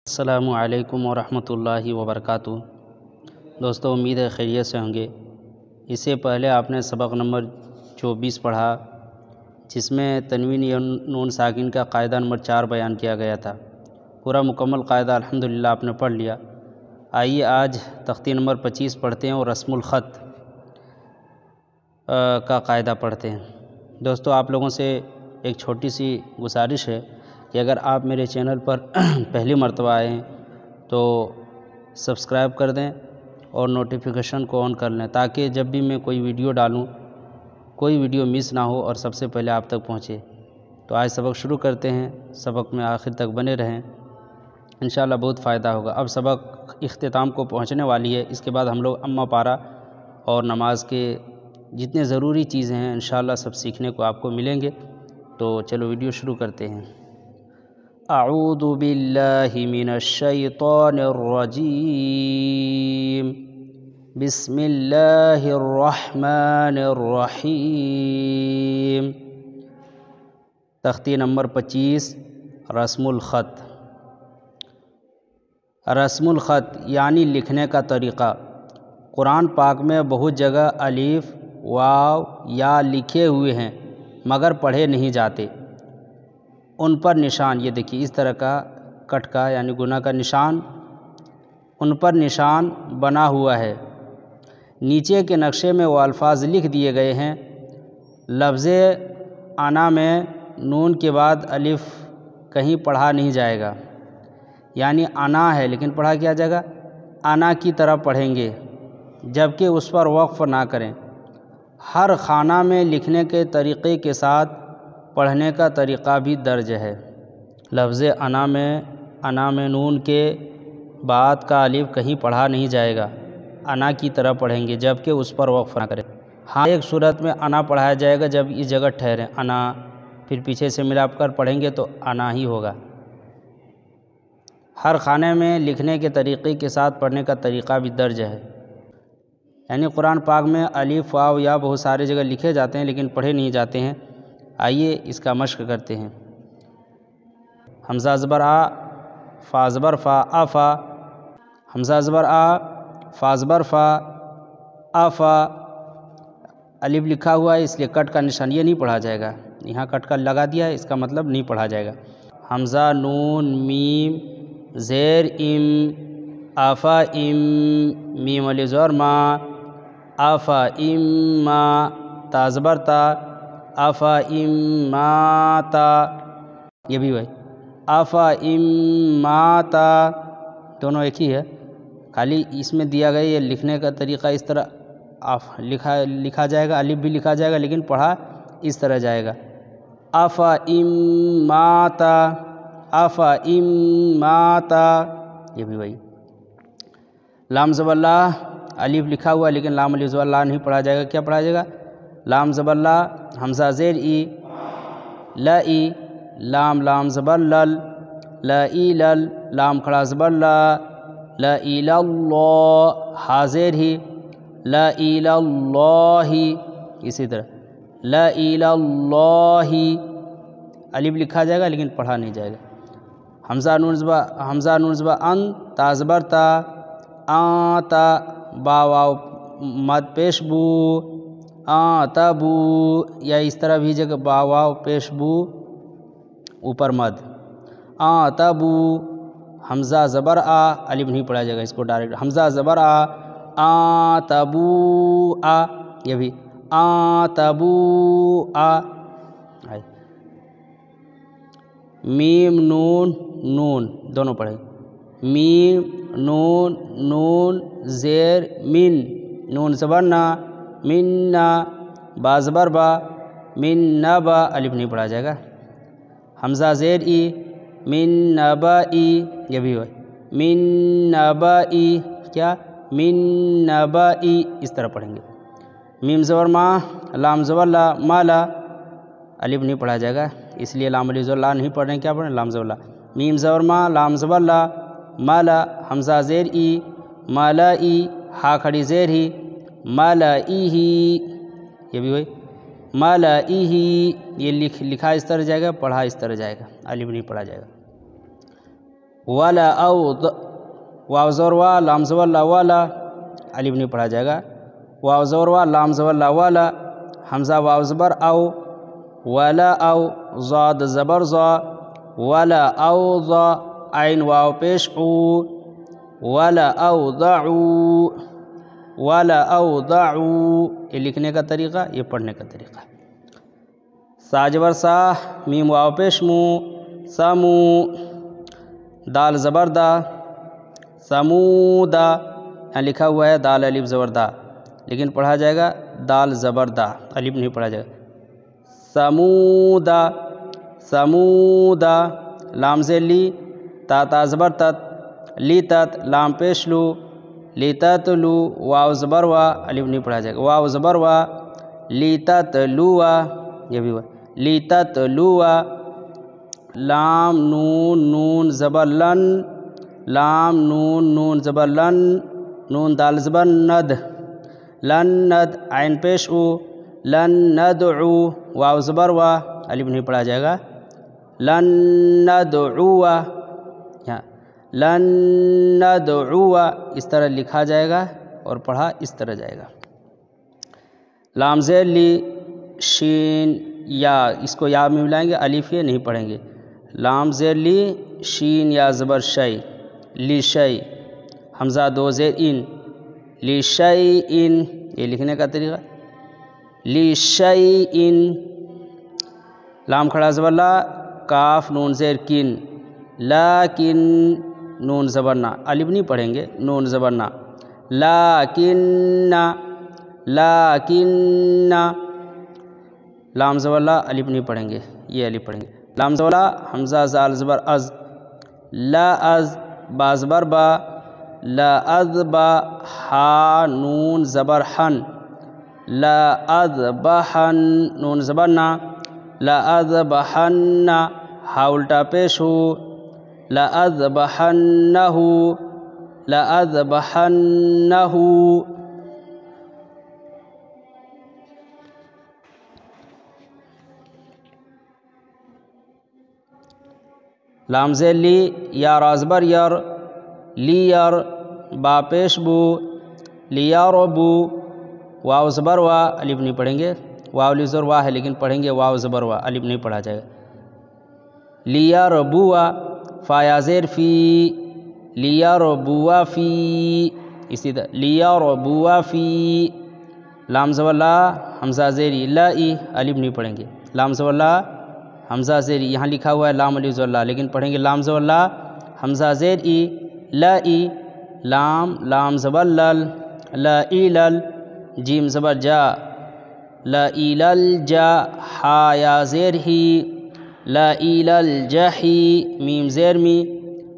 السلام علیکم ورحمۃ اللہ وبرکاتہ۔ دوستو، امید ہے خیریت سے ہوں گے۔ اس سے پہلے آپ نے سبق نمبر 24 پڑھا، جس میں تنوین یا نون ساکن کا قاعدہ نمبر 4 بیان کیا گیا تھا۔ پورا مکمل قاعدہ الحمدللہ آپ نے پڑھ لیا۔ آئیے آج تختی نمبر 25 پڑھتے ہیں اور رسم الخط کا قاعدہ پڑھتے ہیں۔ دوستو، آپ لوگوں سے ایک چھوٹی سی گزارش ہے کہ اگر آپ میرے چینل پر پہلی مرتبہ آئے ہیں تو سبسکرائب کر دیں اور نوٹیفیکیشن کو آن کر لیں، تاکہ جب بھی میں کوئی ویڈیو ڈالوں کوئی ویڈیو مس نہ ہو اور سب سے پہلے آپ تک پہنچے۔ تو آج سبق شروع کرتے ہیں، سبق میں آخر تک بنے رہیں، انشاءاللہ بہت فائدہ ہوگا۔ اب سبق اختتام کو پہنچنے والی ہے، اس کے بعد ہم لوگ اما پارا اور نماز کے جتنے ضروری چیزیں ہیں انشاءاللہ سب سیکھنے کو آپ کو ملیں گے۔ تو چلو ویڈیو شروع کرتے ہیں۔ اعوذ باللہ من الشیطان الرجیم، بسم اللہ الرحمن الرحیم۔ تختی نمبر 25 رسم الخط۔ رسم الخط یعنی لکھنے کا طریقہ۔ قرآن پاک میں بہت جگہ الف، واو، یا لکھے ہوئے ہیں مگر پڑھے نہیں جاتے۔ ان پر نشان، یہ دیکھیے اس طرح کا کٹ کا یعنی گناہ کا نشان ان پر نشان بنا ہوا ہے۔ نیچے کے نقشے میں وہ الفاظ لکھ دیے گئے ہیں۔ لفظ انا میں نون کے بعد الف کہیں پڑھا نہیں جائے گا، یعنی انا ہے لیکن پڑھا کیا جائے گا، انا کی طرح پڑھیں گے، جبکہ اس پر وقف نہ کریں۔ ہر خانہ میں لکھنے کے طریقے کے ساتھ پڑھنے کا طریقہ بھی درج ہے۔ لفظ انا میں نون کے بعد کا الف کہیں پڑھا نہیں جائے گا، انا کی طرح پڑھیں گے، جبکہ اس پر وقف نہ کریں۔ ہاں، ایک صورت میں انا پڑھایا جائے گا جب اس جگہ ٹھہریں، انا، پھر پیچھے سے ملا کر پڑھیں گے تو انا ہی ہوگا۔ ہر خانے میں لکھنے کے طریقے کے ساتھ پڑھنے کا طریقہ بھی درج ہے، یعنی قرآن پاک میں الف، واو، یا بہت سارے جگہ لکھے جاتے ہیں لیکن پڑھے نہیں جاتے ہیں۔ آئیے اس کا مشق کرتے ہیں۔ حمزہ زبر آ، فا زبر فا، افا۔ حمزہ زبر آ، فا زبر فا، افا۔ الف لکھا ہوا ہے اس لیے کٹ کا نشان، یہ نہیں پڑھا جائے گا، یہاں کٹ کا لگا دیا ہے، اس کا مطلب نہیں پڑھا جائے گا۔ حمزہ نون میم زیر ام، افا ام، میم الف زبر ما، افا ام ما، تا زبر تا، افا ام ما تا، یہ بھی وہی، افا ام ما تا، دونوں ایک ہی ہے، خالی اس میں دیا گیا یہ لکھنے کا طریقہ اس طرح لکھا جائے گا، الف بھی لکھا جائے گا لیکن پڑھا اس طرح جائے گا، افا ام ما تا، افا ام ما تا، یہ بھی وہی۔ لام زبر لا، الف لکھا ہوا لیکن لام الف زبر لا نہیں پڑھا جائے گا، کیا پڑھا جائے گا؟ لام زبر لا، حمزہ زیر ای، لائی، لام زبر لل، لائی لل، لام کھڑا زبر لا، لائی للہ، ہا زیر ہی، لائی للہ، اسی طرح لائی للہ، الف لکھا جائے گا لیکن پڑھا نہیں جائے گا۔ حمزہ نون زبر ان، تا زبر تا، آ تا، با واو مد پیش بو، آ تا بو، یا اس طرح بھی جگہ با واو پیش بو اوپر مد، آ تا بو۔ حمزہ زبر آ، الف نہیں پڑھا جائے گا، اس کو ڈائریکٹ حمزہ زبر آ تا بو آ، یہ بھی آ تا بو آ۔ میم نون نون دونوں پڑھیں، میم نون نون زیر من، نون زبر نا، من نا، با زبر با، من نبا، الف نہیں پڑھا جائے گا۔ حمزہ زیر ای، من نبائی، یہ بھی ہوئے، من نبائی، کیا؟ من نبائی، اس طرح پڑھیں گے۔ میم زبر ما، لام زبر لا، مالا، الف نہیں پڑھا جائے گا اس لیے لام الف زبر لا نہیں پڑھ رہے ہیں، کیا پڑھ رہے ہیں؟ لام زبر لا۔ میم زبر ما، لام زبر لا، مالا، حمزہ زیر ای، مالائی، ہا کھڑی زیر ہی، مالائیہ، یہ بھی وہی، مالائیہ، یہ لکھا اس طرح جائے گا، پڑھا اس طرح جائے گا، الف نہیں پڑھا جائے گا۔ ولا او واو زور وا لام زبر لا والا الف نہیں پڑھا جائے گا. واو زور وا لام زبر لا والا حمزہ واو زبر او ولا او ضاد زبر ضا ولا او ضا عین واو پیش او ولا او ضعو ولا او ضعو. یہ لکھنے کا طریقہ یہ پڑھنے کا طریقہ. سا زبر سا میم واو پیش مو سمو دال زبر دا سمودا. یہاں لکھا ہوا ہے دال الف زبر دا لیکن پڑھا جائے گا دال زبر دا الف نہیں پڑھا جائے گا. سمودا سمودا لام زیر لی تا تا زبر تت لی تت لام پیش لو لی تت لو واو زبر وا الف نہیں پڑھا جائے گا. واو زبر وا لی تت لو وا یہ بھی ہوا لی تت لو وا. لام نون نون زبر لن لام نون نون زبر لن نون دال زبر ند لن ند عین پیش او لن ندعو واو زبر وا الف نہیں پڑھا جائے گا لن ندعو لن ندعو اس طرح لکھا جائے گا اور پڑھا اس طرح جائے گا. لام زیر لی شین یا اس کو یا میں ملائیں گے الف یہ نہیں پڑھیں گے. لام زیر لی شین یا زبر شی لی شی حمزہ دو زیر ان لی شی ان یہ لکھنے کا طریقہ لی شی ان. لام کھڑا زبر لا کاف نون زیر کن لیکن نون زبر نا الف نہیں پڑھیں گے نون زبر نا لیکن لیکن لام زبر لا الف نہیں پڑھیں گے یہ الف پڑھیں گے. لام زبر لا حمزہ زال زبر از لا از با زبر با لا از با ہا نون زبر حن لا از بحن نون زبر نا لا از بحن ہا الٹا پیش ہو لا از بحنہ لا از بحنہ. لام زیر لی یا رازبر یر لی یر با پیش بو لیاربو واو زبر وا الف نہیں پڑھیں گے واو الف زبر وا ہے لیکن پڑھیں گے واو زبر وا الف نہیں پڑھا جائے گا. لیاربوا فا یا زیر فی لیاربوا فی اسی طرح لیاربوا فی. لام زبر لا حمزہ زیری لا ای الف نہیں پڑھیں گے. لام زبر لا حمزہ زیر یہاں لکھا ہوا ہے لام الف زبر لا لیکن پڑھیں گے لام زبر لا حمزہ زیر ای لا ای. لام لام زبر لل لا ای لل جیم زبر جا لا ای لل جا ہا یا زیر ہی لا ای لل جہی میم زیر می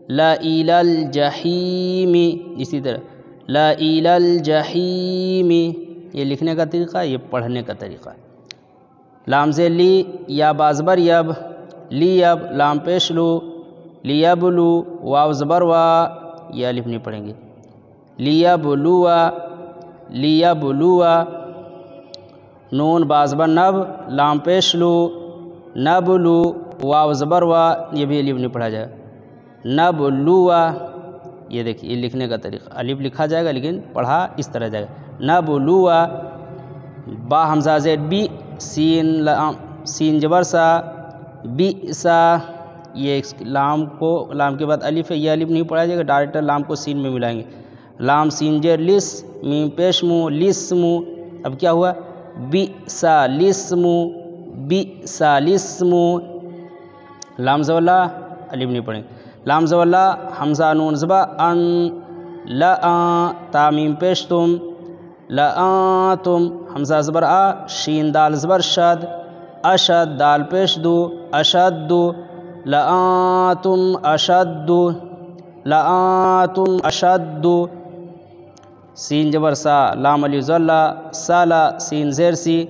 لا ای لل جہیمی. اسی طرح لا ای لل جہیمی یہ لکھنے کا طریقہ یہ پڑھنے کا طریقہ. لام زیر لی یا بازبر یب لیب لام پیش لو لیبلو واو زبر وا یہ الف نہیں پڑھیں گے لیبلوا لیبلوا. نون بازبر نب لام پیش لو نبلو واو زبر وا یہ بھی الف نہیں پڑھا جائے گا نبلوا. یہ دیکھیے یہ لکھنے کا طریقہ الف لکھا جائے گا لیکن پڑھا اس طرح جائے گا نبلوا. با حمزہ زیر بی سین لام سین جبر سا بی سا یہ لام کو لام کے بعد الف ہے یہ الف نہیں پڑھا جائے گا ڈائریکٹ لام کو سین میں ملائیں گے. لام سین جر لس میم پیش مو لسمو اب کیا ہوا بی سا لسمو بی سا لسمو. لام زبر لا الف نہیں پڑھیں گے. لام زبر لا حمزہ نون زبر ان لا تا میم پیش تم لا تم حمزہ زبر آ شین دال زبر شد اشد دال پیش دو اشد لا تم اشد لا تم اشد. سین جبر سا لام الف زبر لا سالا سین زیر سی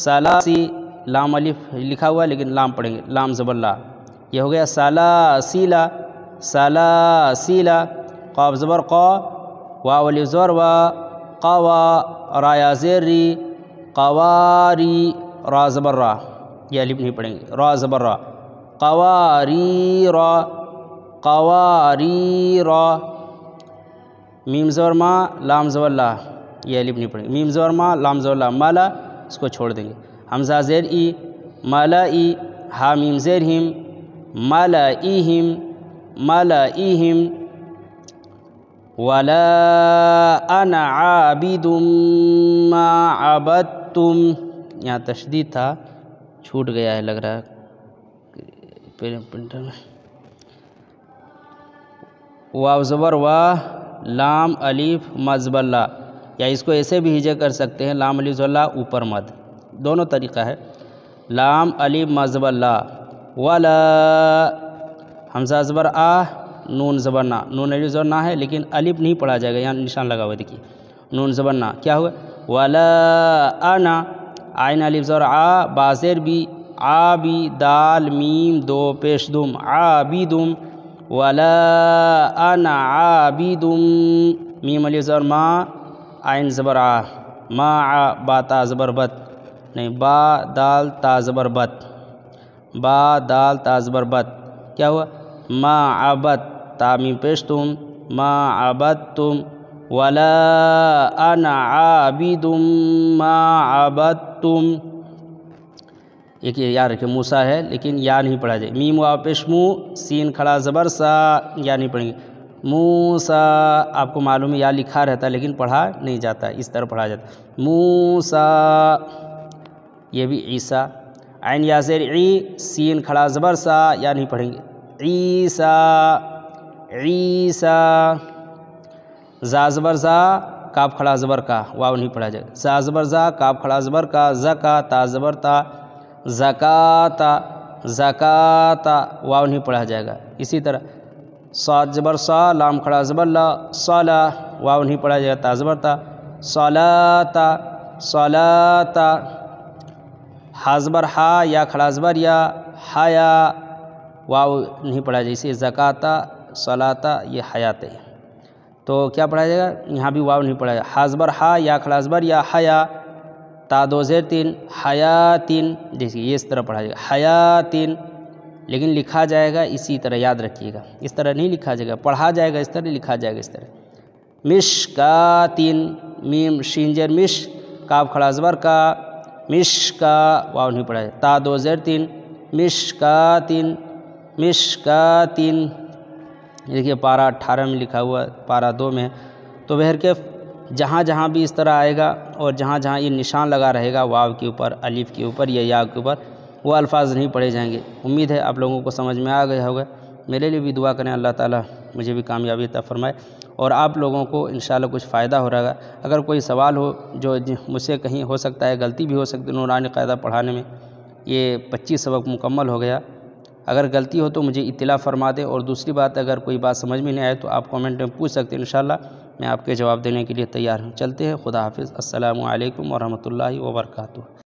سالا سی لام الف لکھا ہوا ہے لیکن لام پڑھیں گے لام زبر لا یہ ہو گیا سالا سیلا سالا سیلا. قاف زبر قا واو الف زبر وا قوا را یا زیر ری قواری را زبر را یہ الف نہیں پڑھیں گے را زبر را قواری را. قواریر، میم زبر ما لام زبر لا، یہ الف نہیں پڑھیں گے، میم زبر ما لام زبر لا، مالا اس کو چھوڑ دیں گے، حمزہ زیر ای ملائی، ہا میم زیر ہم ملائہم ملائہم، ولا انا عابد ما عبدتم، یہاں تشدید تھا چھوٹ گیا ہے لگ رہا ہے پرنٹر میں، واو زبر وا لام الف مذ لا، یا اس کو ایسے بھی ہجے کر سکتے ہیں لام الف زبر لا اوپر مد، دونوں طریقہ ہے، لام الف مذ لا، ولا حمزہ زبر آ نون زبر نا، نون الف زبر نا ہے لیکن الف نہیں پڑھا جائے گا، یہاں نشان لگا ہوا دیکھیے، نون زبر نا کیا ہوا، ولا انا، عین الف زبر آ بازر بھی، آ بھی، دال میم دو پیش دم، عابدم، ولا انا عابدم، میم الف زبر ما، عین زبر آ، ما با تا زبر بت، نہیں با دال تا زبر بت، با دال تا زبر بت، کیا ہوا، ما عبد، تا میم پیش تم، ما عبدتم، ولا انا عابد ما عبدتم، ایک یاد رکھیں موسیٰ ہے لیکن یا نہیں پڑھا جائے، میم واو پیش مو، سین کھڑا زبر سا، یا نہیں پڑھیں گے، موسیٰ، آپ کو معلوم ہے یا لکھا رہتا ہے لیکن پڑھا نہیں جاتا، اس طرح پڑھا جاتا، موسیٰ، یہ بھی عیسیٰ، عین یا زیر عی، سین کھڑا زبر سا، یا نہیں پڑھیں گے، عیسیٰ عیسیٰ، زا زبر زا، کاف کھڑا زبر کا، واو نہیں پڑھا جائے، زا زبر زا، کاف کھڑا زبر کا، زکا، تا زبر تا، زکاتا زکاتا، واو نہیں پڑھا جائے گا، اسی طرح صاد زبر صا، لام کھڑا زبر لا، صلا، واو نہیں پڑھا جائے گا، تا زبر تا، صلاتا صلاتا، ہا زبر ہا، یا کھڑا زبر یا، حیا، واو نہیں پڑھا جائے، اسے زکاتا صلاتا یہ حیات ہے، تو کیا پڑھا جائے گا، یہاں بھی واو نہیں پڑھا جائے گا، ہا زبر ہا، یا کھڑا زبر یا، حیا، تا دو زیر تین، حیاتن، دیکھیے یہ اس طرح پڑھا جائے گا، حیاتن، لیکن لکھا جائے گا اسی طرح، یاد رکھیے گا، اس طرح نہیں لکھا جائے گا، پڑھا جائے گا اس طرح، لکھا جائے گا اس طرح، مشکاتن، میم شین زیر مش، کاف کھڑا زبر کا، مشکا، واو نہیں پڑھا جائے، تا دو زیر تین، مشکاتن مشکاتن، دیکھیے پارہ 18 میں لکھا ہوا، پارہ 2 میں، تو بہرکیف جہاں جہاں بھی اس طرح آئے گا اور جہاں جہاں یہ نشان لگا رہے گا واو کے اوپر، الف کے اوپر یا یا کے اوپر، وہ الفاظ نہیں پڑھے جائیں گے۔ امید ہے آپ لوگوں کو سمجھ میں آ گیا ہوگا، میرے لیے بھی دعا کریں اللہ تعالیٰ مجھے بھی کامیابی عطا فرمائے، اور آپ لوگوں کو انشاءاللہ کچھ فائدہ ہو رہا گا۔ اگر کوئی سوال ہو جو مجھ سے کہیں ہو سکتا ہے، غلطی بھی ہو سکتی ہے نورانی قاعدہ پڑھانے میں، یہ 25 سبق مکمل ہو گیا، اگر غلطی ہو تو مجھے اطلاع فرما دیں، اور دوسری بات اگر کوئی بات سمجھ میں نہیں آئے تو آپ کامنٹ میں پوچھ سکتے ہیں، انشاءاللہ میں آپ کے جواب دینے کے لیے تیار ہوں۔ چلتے ہیں، خدا حافظ، السلام علیکم ورحمۃ اللہ وبرکاتہ۔